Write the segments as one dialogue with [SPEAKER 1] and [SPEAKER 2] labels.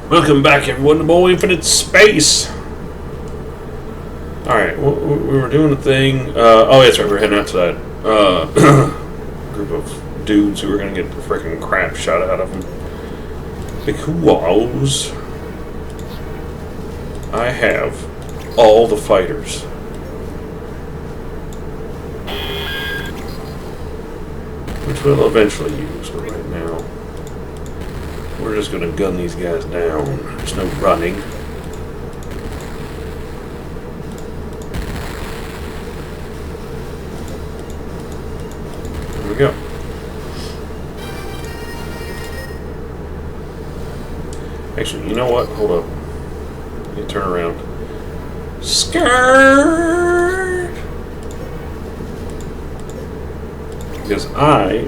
[SPEAKER 1] Welcome back, everyone, to more Infinite Space. Alright, we were doing a thing. Oh, that's right, we're heading outside. Group of dudes who were going to get the freaking crap shot out of them. Because I have all the fighters. Which we'll eventually use, but right now we're just going to gun these guys down. There's no running. There we go. Actually, you know what? Hold up. Let me turn around. Skirt! Because I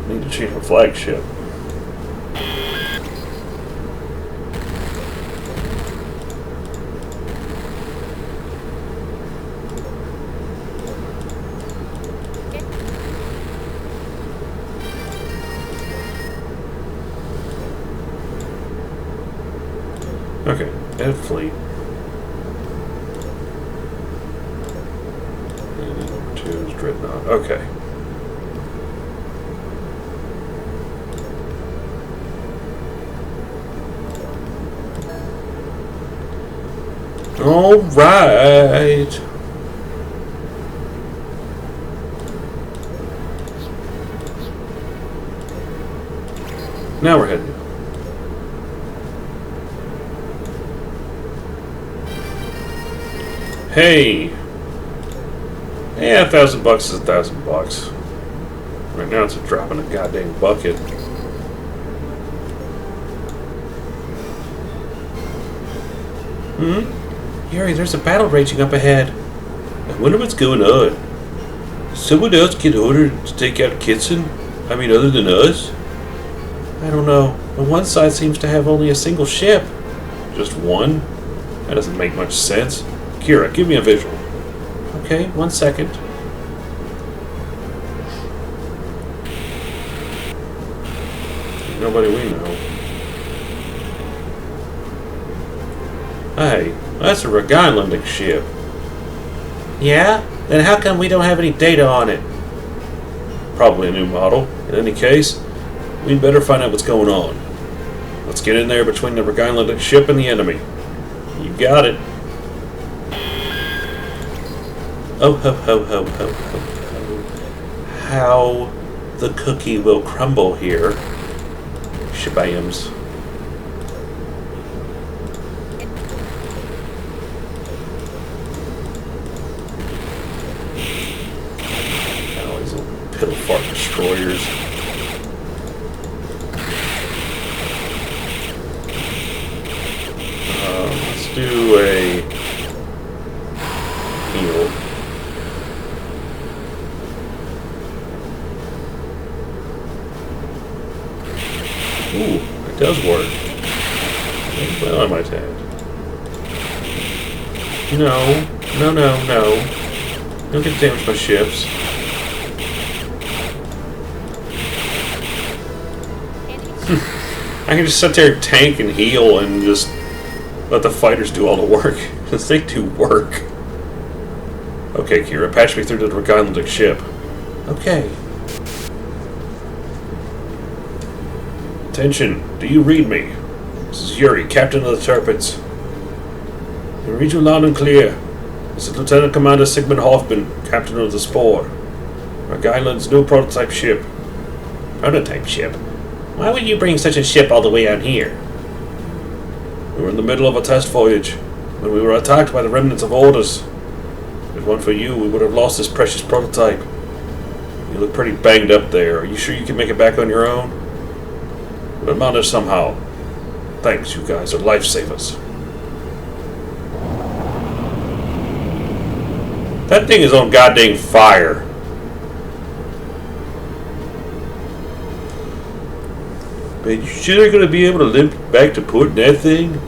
[SPEAKER 1] need to change my flagship. Okay, Ed Fleet. And 2 is Dreadnought. Okay. All right. Now we're heading. Hey. Yeah, $1,000 is $1,000. Right now it's a drop in a goddamn bucket. Yuri, there's a battle raging up ahead. I wonder what's going on. Did someone else get ordered to take out Kitson? I mean, other than us? I don't know, but one side seems to have only a single ship. Just one? That doesn't make much sense. Kira, give me a visual. Okay, 1 second. Nobody we know. Hey, that's a Regilandic ship. Yeah? Then how come we don't have any data on it? Probably a new model. In any case, we'd better find out what's going on. Let's get in there between the Regilandic ship and the enemy. You got it. Oh ho ho ho ho ho ho. How the cookie will crumble here. Shabams. Oh, these little piddle fart destroyers. Let's do a heal. Ooh, it does work. Well, I might add. No. Don't get to damage my ships. I can just sit there, tank, and heal, and just let the fighters do all the work. Because they do work. Okay, Kira, patch me through to the Regilandic ship. Okay. Attention, do you read me? This is Yuri, Captain of the Turpits. I read you loud and clear. This is Lieutenant Commander Sigmund Hoffman, Captain of the Spore. Regiland's new prototype ship. Prototype ship? Why would you bring such a ship all the way out here? We were in the middle of a test voyage when we were attacked by the remnants of orders. If it weren't for you, we would have lost this precious prototype. You look pretty banged up there. Are you sure you can make it back on your own? We'll manage somehow. Thanks, you guys are lifesavers. That thing is on goddamn fire. Man, you sure they're going to be able to limp back to port in that thing?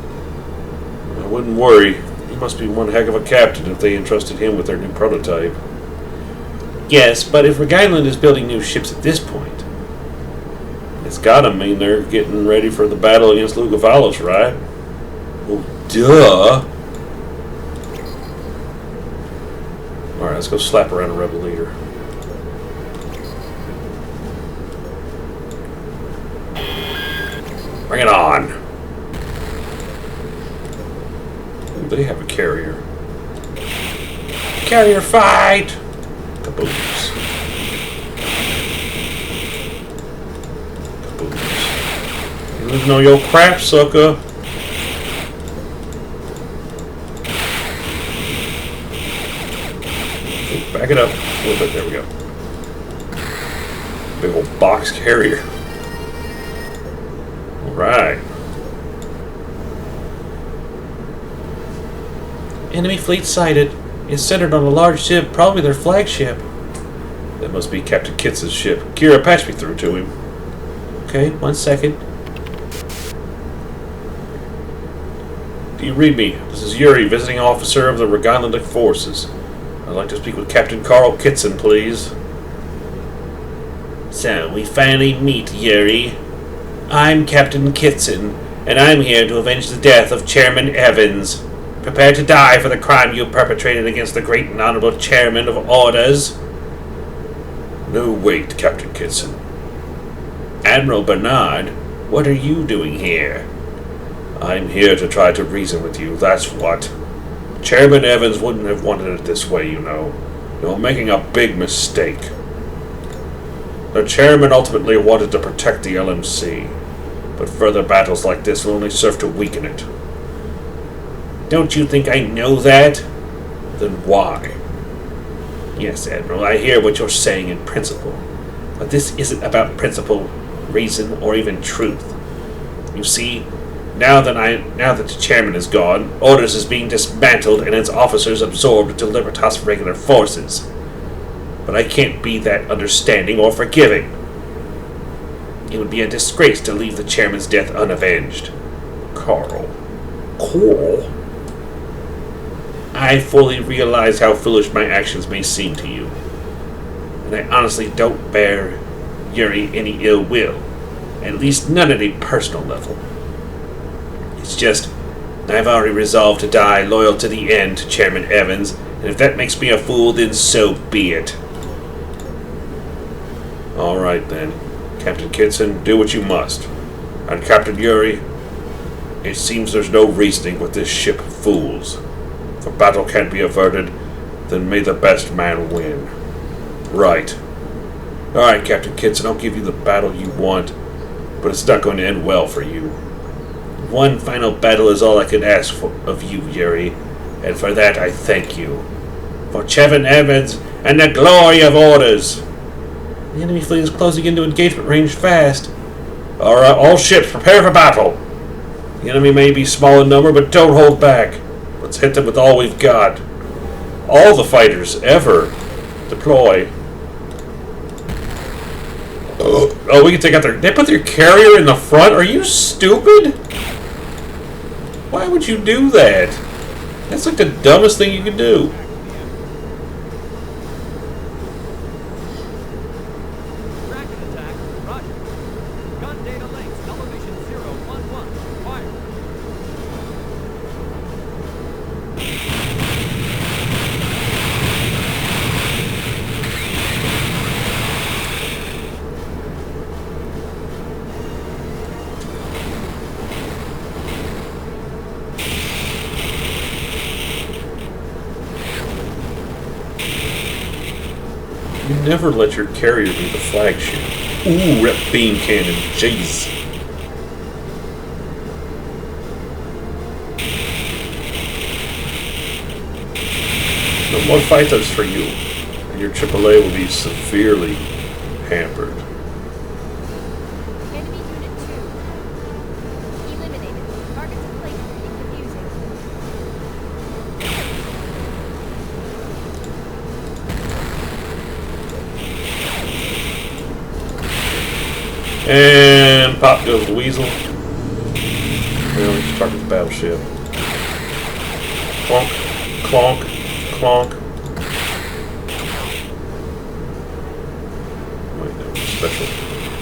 [SPEAKER 1] I wouldn't worry. He must be one heck of a captain if they entrusted him with their new prototype. Yes, but if Regiland is building new ships at this point, It's gotta mean they're getting ready for the battle against Lugavalos, right? Well, duh. Alright, let's go slap around a rebel leader. Bring it on. Ooh, they have a carrier. Carrier fight! Caboose. Caboose. You losing all your crap, sucker. Ooh, back it up a little bit. There we go. Big old box carrier. Alright. Enemy fleet sighted. It's centered on a large ship, probably their flagship. That must be Captain Kitz's ship. Kira, patch me through to him. Okay, 1 second. Do you read me? This is Yuri, visiting officer of the Regalandic forces. I'd like to speak with Captain Carl Kitson, please. So, we finally meet, Yuri. I'm Captain Kitson, and I'm here to avenge the death of Chairman Evans. Prepare to die for the crime you perpetrated against the great and honorable chairman of orders. No, wait, Captain Kitson. Admiral Bernard, what are you doing here? I'm here to try to reason with you, that's what. Chairman Evans wouldn't have wanted it this way, you know. You're making a big mistake. The chairman ultimately wanted to protect the LMC, but further battles like this will only serve to weaken it. Don't you think I know that? Then why? Yes, Admiral, I hear what you're saying in principle, but this isn't about principle, reason, or even truth. You see, now that the chairman is gone, Orders is being dismantled and its officers absorbed into Libertas regular forces. But I can't be that understanding or forgiving. It would be a disgrace to leave the chairman's death unavenged. Carl. I fully realize how foolish my actions may seem to you. And I honestly don't bear Yuri any ill will. At least none at a personal level. It's just, I've already resolved to die loyal to the end to Chairman Evans, and if that makes me a fool, then so be it. Alright then. Captain Kitson, do what you must. And Captain Yuri, it seems there's no reasoning with this ship of fools. If a battle can't be averted, then may the best man win. Right. Alright, Captain Kitson, I'll give you the battle you want, but it's not going to end well for you. One final battle is all I can ask of you, Yuri, and for that I thank you. For Chairman Evans and the glory of Orders. The enemy fleet is closing into engagement range fast. Alright, all ships, prepare for battle. The enemy may be small in number, but don't hold back. Let's hit them with all we've got. All the fighters, ever. Deploy. Oh, we can take out their... They put their carrier in the front? Are you stupid? Why would you do that? That's like the dumbest thing you can do. You never let your carrier be the flagship. Ooh, rep beam cannon. Jeez. No more fighters for you, and your AAA will be severely hampered.
[SPEAKER 2] Enemy Unit 2. Eliminated. Targets in place will be confusing.
[SPEAKER 1] And pop goes the weasel. Well, let's start with the battleship. Clonk, clonk, clonk. Wait, that was special.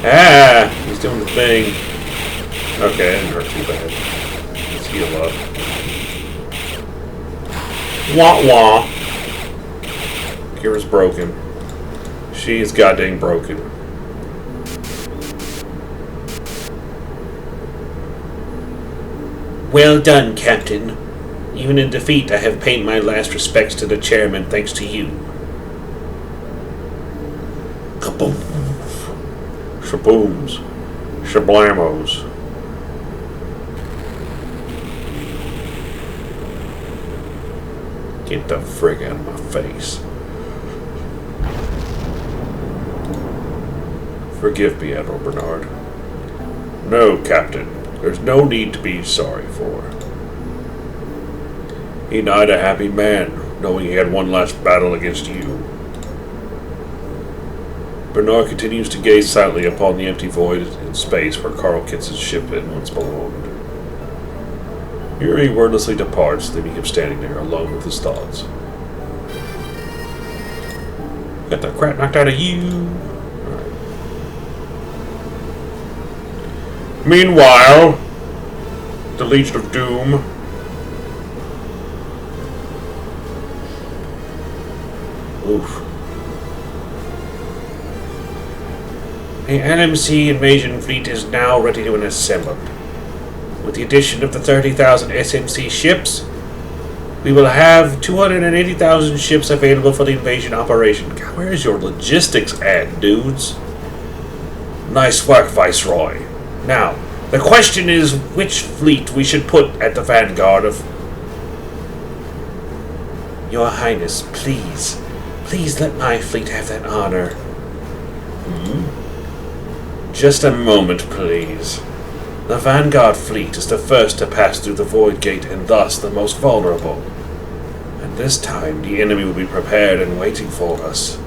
[SPEAKER 1] Ah! He's doing the thing. Okay, I didn't hurt too bad. Let's heal up. Wah wah. Kira's broken. She is goddamn broken. Well done, Captain. Even in defeat, I have paid my last respects to the chairman thanks to you. Kaboom. Shabooms. Shablamos. Get the frick out of my face. Forgive me, Admiral Bernard. No, Captain. There's no need to be sorry for. He died a happy man, knowing he had one last battle against you. Bernard continues to gaze silently upon the empty void in space where Carl Kitz's ship had once belonged. Here he wordlessly departs, leaving him standing there alone with his thoughts. Got the crap knocked out of you. Right. Meanwhile, the Legion of Doom. Oof. The NMC invasion fleet is now ready to assemble. With the addition of the 30,000 SMC ships, we will have 280,000 ships available for the invasion operation. God, where is your logistics at, dudes? Nice work, Viceroy. Now, the question is which fleet we should put at the vanguard of... Your Highness, please. Please let my fleet have that honor. Just a moment, please. The Vanguard fleet is the first to pass through the Void Gate and thus the most vulnerable. And this time the enemy will be prepared and waiting for us.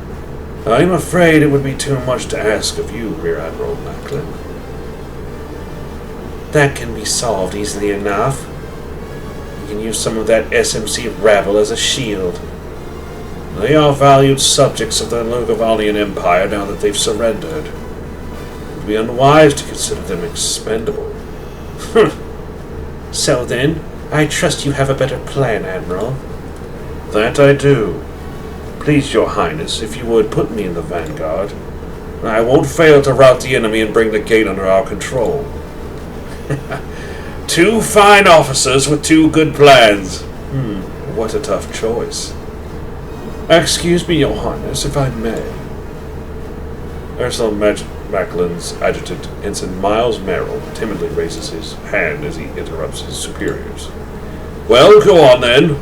[SPEAKER 1] I'm afraid it would be too much to ask of you, Rear Admiral Macklin. That can be solved easily enough. You can use some of that SMC rabble as a shield. They are valued subjects of the Lugavalian Empire now that they've surrendered. It would be unwise to consider them expendable. So then, I trust you have a better plan, Admiral. That I do. Please, Your Highness, if you would put me in the vanguard, I won't fail to rout the enemy and bring the gate under our control. Two fine officers with two good plans. What a tough choice. Excuse me, Your Highness, if I may. Ursula Macklin's adjutant, Ensign Miles Merrill, timidly raises his hand as he interrupts his superiors. Well, go on then.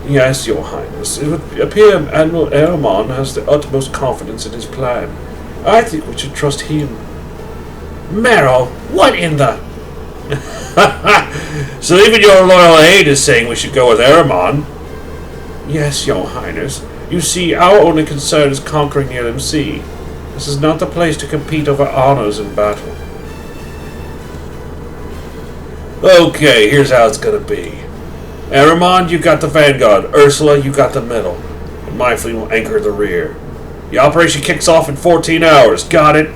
[SPEAKER 1] Yes, Your Highness. It would appear Admiral Ehrman has the utmost confidence in his plan. I think we should trust him. Merrill, what in the... So even your loyal aide is saying we should go with Ehrman? Yes, Your Highness. You see, our only concern is conquering the LMC. This is not the place to compete over honors in battle. Okay, here's how it's gonna be. Ehrman, you got the vanguard. Ursula, you got the middle. And my fleet will anchor the rear. The operation kicks off in 14 hours. Got it?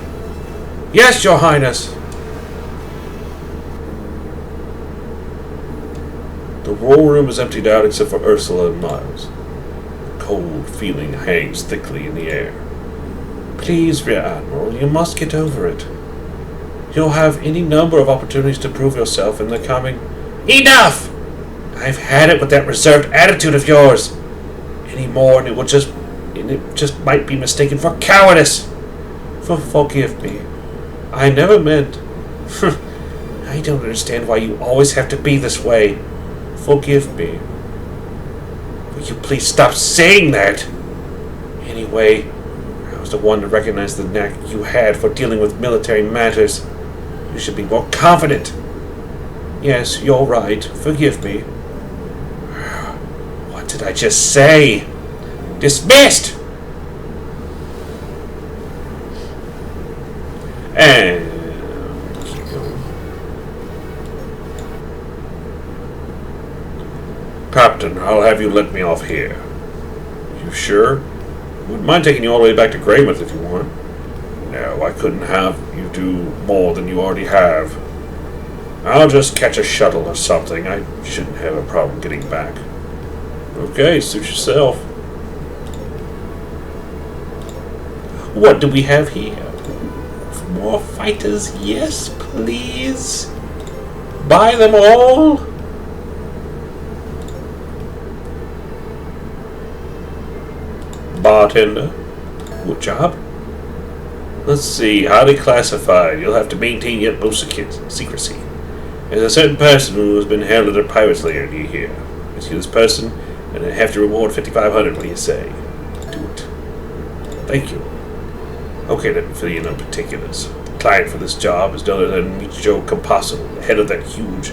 [SPEAKER 1] Yes, Your Highness. The war room is emptied out except for Ursula and Miles. A cold feeling hangs thickly in the air. Please, Rear Admiral, you must get over it. You'll have any number of opportunities to prove yourself in the coming... Enough! I've had it with that reserved attitude of yours. Any more and it just might be mistaken for cowardice. Forgive me. I never meant... I don't understand why you always have to be this way. Forgive me. Will you please stop saying that? Anyway, I was the one to recognize the knack you had for dealing with military matters. You should be more confident. Yes, you're right. Forgive me. What did I just say? Dismissed! And keep going. Captain, I'll have you let me off here. You sure? Wouldn't mind taking you all the way back to Greymouth if you want. No, I couldn't have you do more than you already have. I'll just catch a shuttle or something. I shouldn't have a problem getting back. Okay, suit yourself. What do we have here? More fighters? Yes, please. Buy them all. Bartender. Good job. Let's see. Highly classified. You'll have to maintain the utmost secrecy. There's a certain person who has been held at a pirate's lair near here. Rescue this person, and I have to reward 5,500. What do you say? Do it. Thank you. Okay, let me fill you in on particulars. The client for this job is none other than Michio Compasso, the head of that huge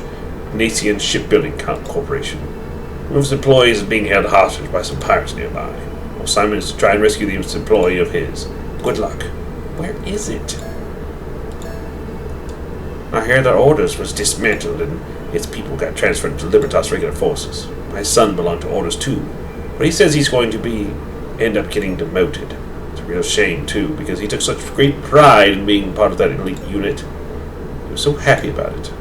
[SPEAKER 1] Nacian shipbuilding corporation. One of his employees is being held hostage by some pirates nearby. Our assignment is to try and rescue this employee of his. Good luck. Where is it? I hear that Orders was dismantled and its people got transferred to Libertas regular forces. My son belonged to Orders too, but he says he's going to end up getting demoted. It's a real shame too, because he took such great pride in being part of that elite unit. He was so happy about it.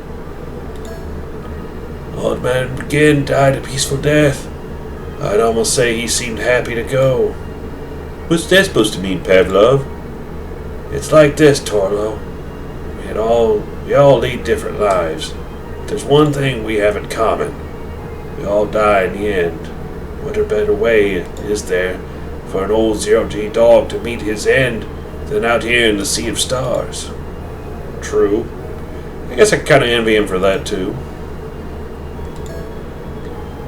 [SPEAKER 1] Old man McGinn died a peaceful death. I'd almost say he seemed happy to go. What's that supposed to mean, Pavlov? It's like this, Torlo. We all lead different lives. There's one thing we have in common. We all die in the end. What a better way is there for an old zero-G dog to meet his end than out here in the sea of stars? True. I guess I kind of envy him for that too.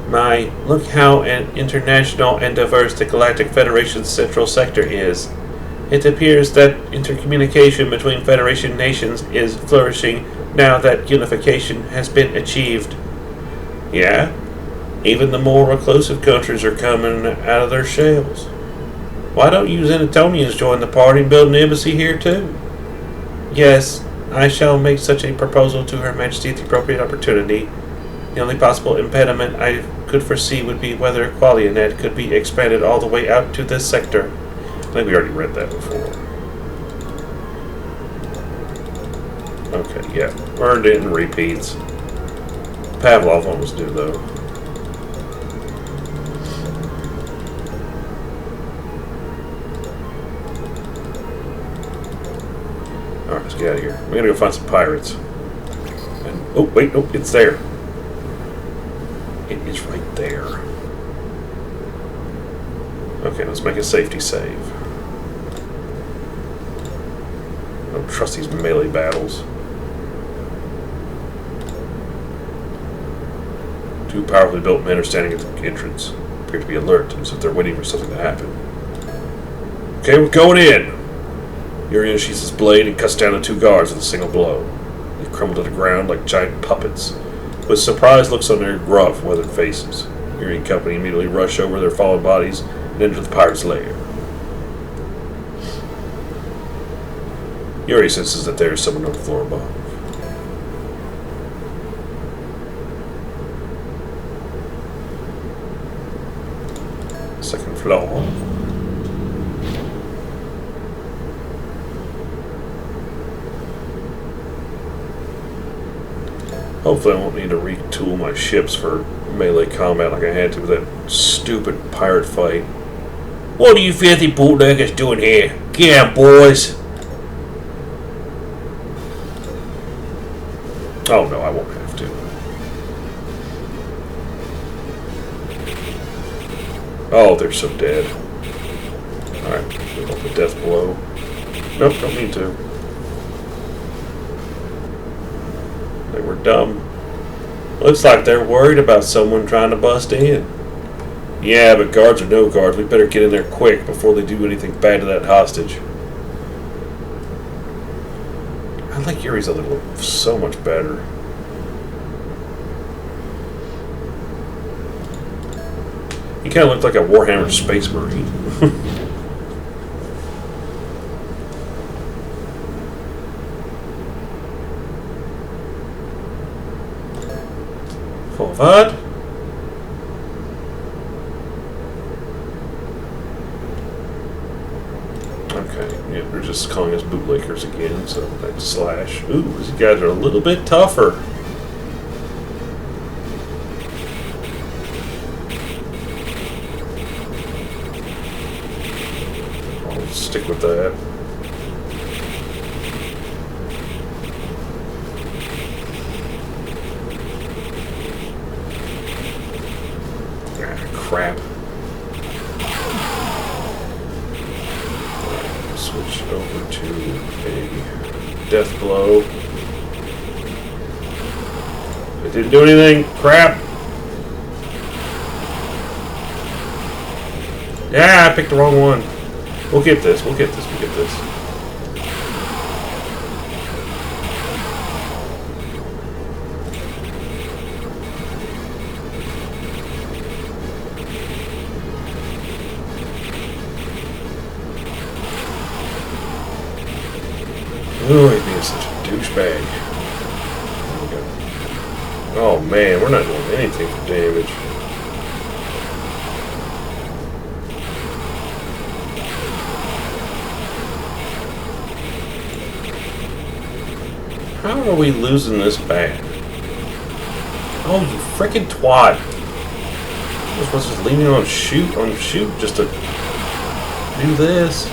[SPEAKER 1] My, look how international and diverse the Galactic Federation's central sector is. It appears that intercommunication between Federation nations is flourishing now that unification has been achieved. Yeah, even the more reclusive countries are coming out of their shells. Why don't you Zenatonians join the party and build an embassy here too? Yes, I shall make such a proposal to Her Majesty at the appropriate opportunity. The only possible impediment I could foresee would be whether Qualianet could be expanded all the way out to this sector. I think we already read that before. Okay, yeah. Earned it and repeats. Pavlov one was due, though. Alright, let's get out of here. We gotta go find some pirates. And, oh, wait, nope, it's there. It is right there. Okay, let's make a safety save. I don't trust these melee battles. Two powerfully built men are standing at the entrance. Appear to be alert, as if they're waiting for something to happen. Okay, we're going in! Yuri unsheathes his blade and cuts down the two guards with a single blow. They crumble to the ground like giant puppets, with surprised looks on their gruff, weathered faces. Yuri and company immediately rush over their fallen bodies and enter the pirate's lair. Yuri senses that there is someone on the floor above. Second floor. Hopefully I won't need to retool my ships for melee combat like I had to with that stupid pirate fight. What are you filthy bootleggers doing here? Get out, boys! Oh no, I won't have to. Oh, they're so dead. Alright, we'll go the death blow. Nope, don't need to. They were dumb. Looks like they're worried about someone trying to bust in. Yeah, but guards or no guards, we better get in there quick before they do anything bad to that hostage. I like Yuri's other look so much better. He kind of looked like a Warhammer Space Marine. Forward. Okay, yeah, we're just calling us bootlickers again, so that's slash. Ooh, these guys are a little bit tougher. I'll stick with that. Ah, crap. Switch over to a death blow. It didn't do anything. Crap. Yeah, I picked the wrong one. We'll get this. We'll get this. We'll get this. Oh, he's being such a douchebag. There we go. Oh man, we're not doing anything for damage. How are we losing this bad? Oh, you frickin' twat. You're supposed to just leave me on shoot just to do this.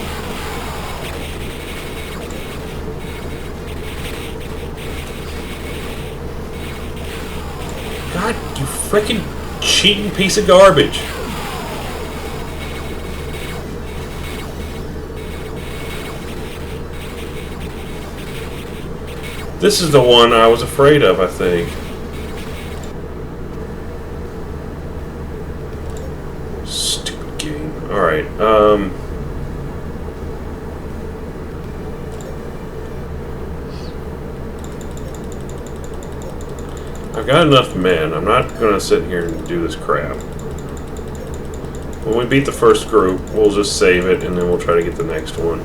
[SPEAKER 1] God, you frickin' cheating piece of garbage. This is the one I was afraid of, I think. Stupid game. Alright, I've got enough men. I'm not gonna sit here and do this crap. When we beat the first group, we'll just save it and then we'll try to get the next one.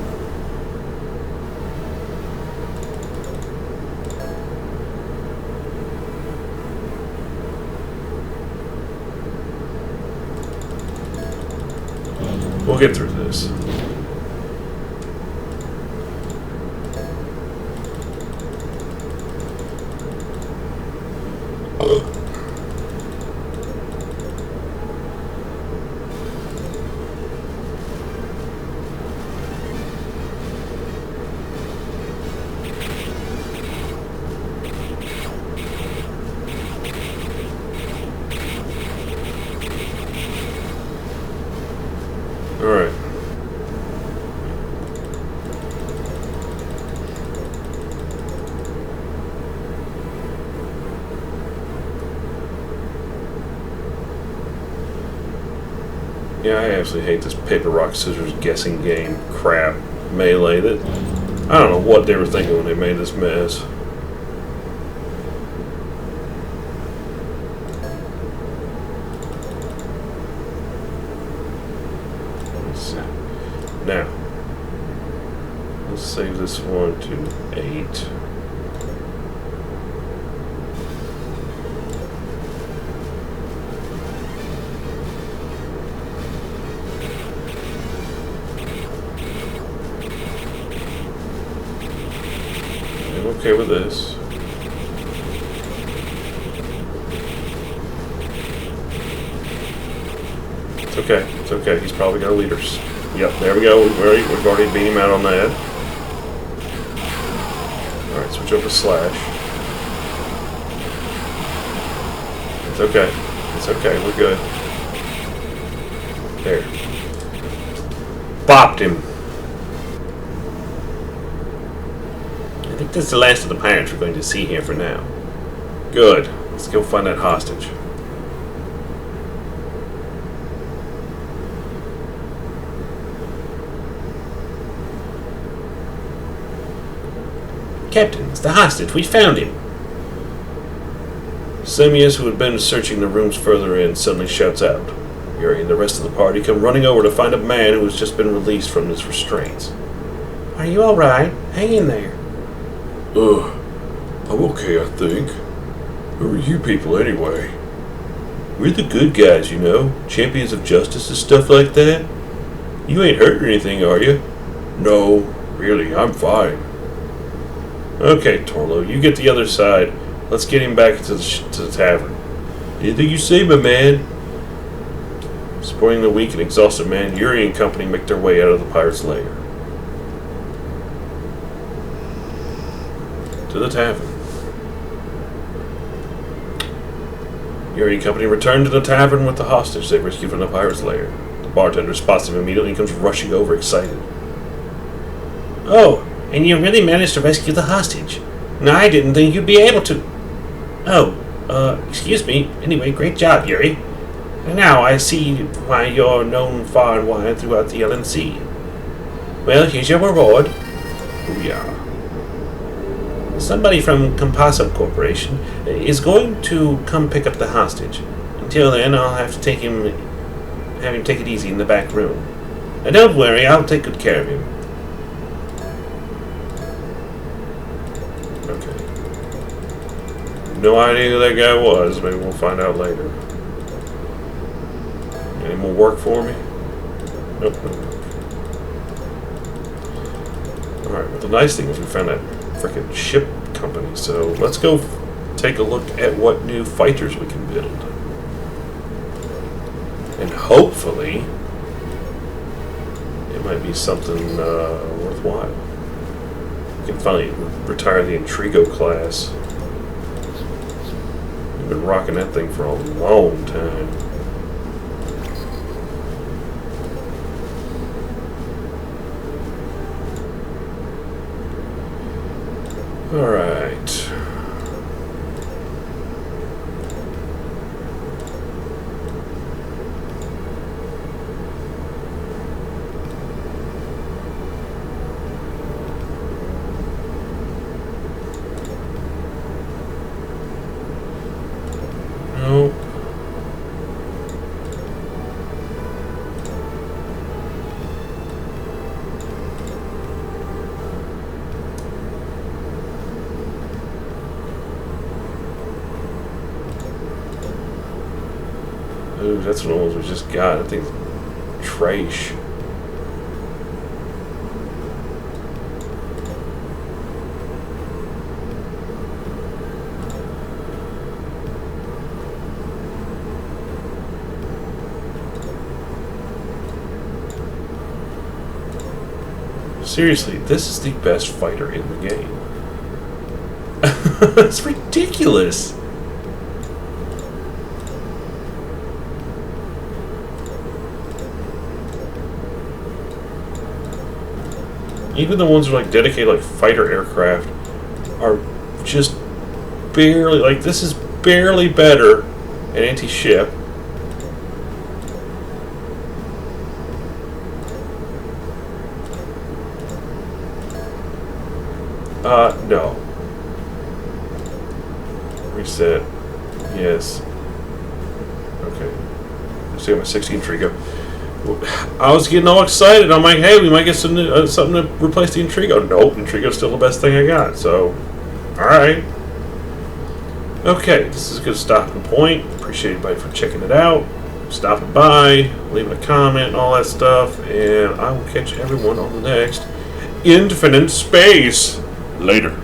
[SPEAKER 1] We'll get through this. Alright. Yeah, I absolutely hate this paper, rock, scissors guessing game crap melee. That I don't know what they were thinking when they made this mess. Now, let's save this one to 8. I'm okay with this. It's okay. It's okay. He's probably got leaders. Yep, there we go. We've already beat him out on that. Alright, switch over to slash. It's okay. It's okay. We're good. There. Bopped him. I think this is the last of the pirates we're going to see here for now. Good. Let's go find that hostage. Captain, it's the hostage. We found him. Semius, who had been searching the rooms further in, suddenly shouts out. Yuri and the rest of the party come running over to find a man who has just been released from his restraints. Are you alright? Hang in there. I'm okay, I think. Who are you people anyway? We're the good guys, you know. Champions of justice and stuff like that. You ain't hurt or anything, are you? No, Really, I'm fine. Okay, Torlo, you get the other side. Let's get him back to the tavern. Anything you say, my man. Supporting the weak and exhausted man, Yuri and company make their way out of the pirate's lair. To the tavern. Yuri and company return to the tavern with the hostage they rescued from the pirate's lair. The bartender spots them immediately and comes rushing over, excited. Oh, and you really managed to rescue the hostage. No, I didn't think you'd be able to. Oh, excuse me. Anyway, great job, Yuri. And now I see why you're known far and wide throughout the LNC. Well, here's your reward. Booyah. Somebody from Compasso Corporation is going to come pick up the hostage. Until then, I'll have to have him take it easy in the back room. And don't worry, I'll take good care of him. Okay. No idea who that guy was. Maybe we'll find out later. Any more work for me? Nope, no work. Alright, well the nice thing is we found that frickin' ship company, so let's go take a look at what new fighters we can build. And hopefully it might be something worthwhile. We can finally retire the Intrigo class. We've been rocking that thing for a long time. Alright. Nope. Ooh, that's one of the ones we just got. I think trash. Seriously, this is the best fighter in the game. It's ridiculous. Even the ones who are like dedicated like fighter aircraft are just barely, like, this is barely better an anti-ship. No. Reset. Yes. Okay. See, my 16 Intrigo. I was getting all excited. I'm like, hey, we might get some something to replace the Intrigo. Nope, Intrigo's still the best thing I got. So, alright. Okay, this is a good stopping point. Appreciate everybody for checking it out, stopping by, leaving a comment, and all that stuff. And I will catch everyone on the next Infinite Space. Later.